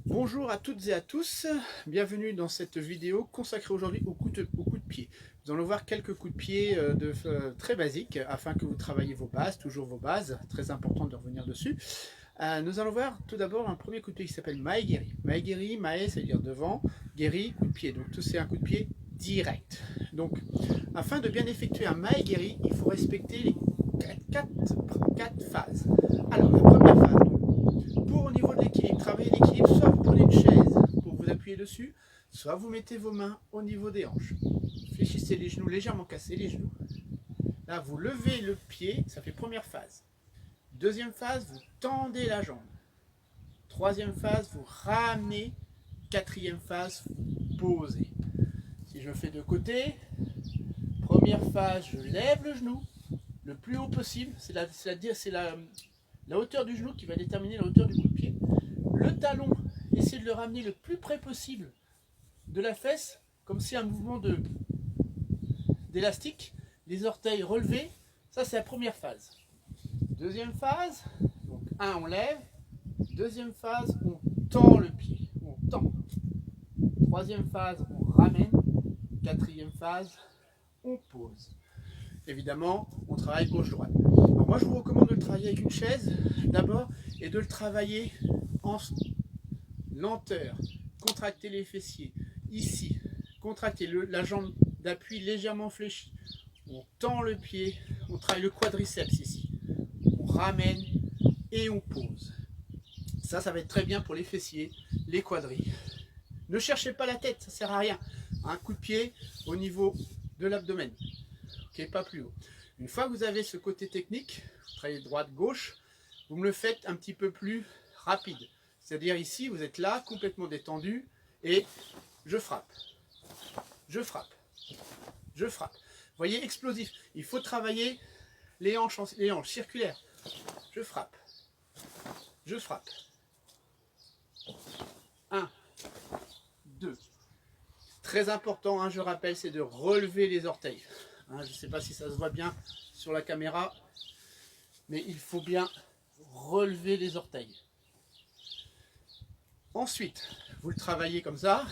Bonjour à toutes et à tous, bienvenue dans cette vidéo consacrée aujourd'hui aux coups de pied. Nous allons voir quelques coups de pied très basiques afin que vous travaillez vos bases, toujours vos bases, très important de revenir dessus. Nous allons voir tout d'abord un premier coup de pied qui s'appelle Mae-geri. Mae-geri, Mae, c'est-à-dire devant, geri, coup de pied. Donc tout c'est un coup de pied direct. Donc afin de bien effectuer un Mae-geri, il faut respecter les quatre phases. Alors la première phase, pour au niveau de l'équilibre, travailler l'équilibre, soit vous prenez une chaise pour vous appuyer dessus, soit vous mettez vos mains au niveau des hanches. Fléchissez les genoux, légèrement cassez les genoux. Là, vous levez le pied, ça fait première phase. Deuxième phase, vous tendez la jambe. Troisième phase, vous ramenez. Quatrième phase, vous posez. Si je fais de côté, première phase, je lève le genou le plus haut possible. C'est la hauteur du genou qui va déterminer la hauteur du coup de pied. Le talon, essayez de le ramener le plus près possible de la fesse, comme si un mouvement d'élastique. Les orteils relevés, ça c'est la première phase. Deuxième phase, donc 1 on lève. Deuxième phase, on tend le pied, on tend. Troisième phase, on ramène. Quatrième phase, on pose. Évidemment, on travaille gauche-droite. Alors moi, je vous recommande de le travailler avec une chaise d'abord et de le travailler en lenteur. Contractez les fessiers. Ici, contractez la jambe d'appui légèrement fléchie. On tend le pied, on travaille le quadriceps ici. On ramène et on pose. Ça va être très bien pour les fessiers, les quadris. Ne cherchez pas la tête, ça ne sert à rien. Un coup de pied au niveau de l'abdomen. Okay, pas plus haut. Une fois que vous avez ce côté technique, vous travaillez droite-gauche, vous me le faites un petit peu plus rapide. C'est-à-dire ici, vous êtes là, complètement détendu, et je frappe. Je frappe. Je frappe. Vous voyez, explosif. Il faut travailler les hanches circulaires. Je frappe. Je frappe. 1, 2. Très important, hein, je rappelle, c'est de relever les orteils. Hein, je ne sais pas si ça se voit bien sur la caméra, mais il faut bien relever les orteils. Ensuite, vous le travaillez comme ça.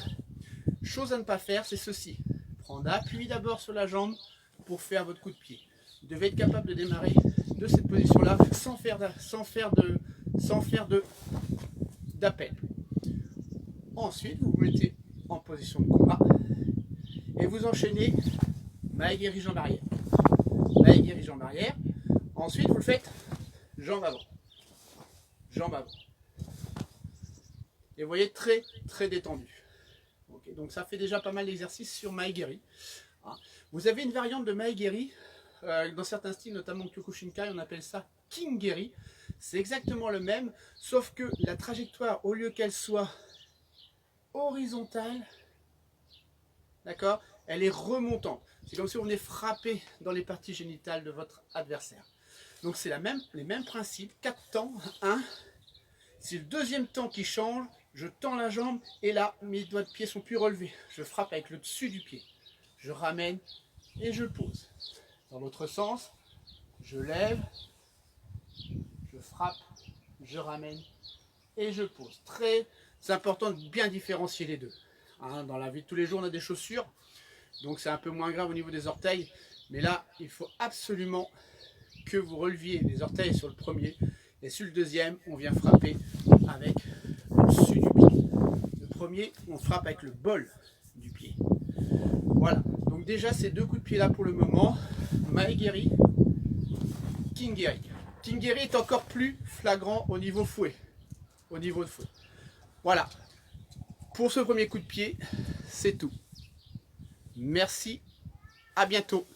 Chose à ne pas faire, c'est ceci. Prendre appui d'abord sur la jambe pour faire votre coup de pied. Vous devez être capable de démarrer de cette position-là sans faire d'appel. Ensuite, vous vous mettez en position de combat et vous enchaînez Mae-geri, jambe arrière. Mae-geri, jambe arrière. Ensuite, vous le faites jambe avant. Jambe avant. Et vous voyez, très très détendu. Okay, donc ça fait déjà pas mal d'exercices sur Mae-geri. Vous avez une variante de Mae-geri, dans certains styles, notamment Kyokushinkai, on appelle ça King-geri. C'est exactement le même, sauf que la trajectoire, au lieu qu'elle soit horizontale, d'accord, elle est remontante. C'est comme si on est frappé dans les parties génitales de votre adversaire. Donc c'est les mêmes principes, 4 temps. 1, c'est le deuxième temps qui change, je tends la jambe et là mes doigts de pied sont plus relevés. Je frappe avec le dessus du pied. Je ramène et je pose. Dans l'autre sens, je lève, je frappe, je ramène et je pose. C'est important de bien différencier les deux. Hein, dans la vie de tous les jours, on a des chaussures, donc c'est un peu moins grave au niveau des orteils. Mais là, il faut absolument que vous releviez les orteils sur le premier. Et sur le deuxième, on vient frapper avec le dessus du pied. Le premier, on frappe avec le bol du pied. Voilà. Donc déjà, ces deux coups de pied là pour le moment. Mae-geri, King-geri. King-geri est encore plus flagrant au niveau fouet. Au niveau de fouet. Voilà. Pour ce premier coup de pied, c'est tout. Merci. À bientôt.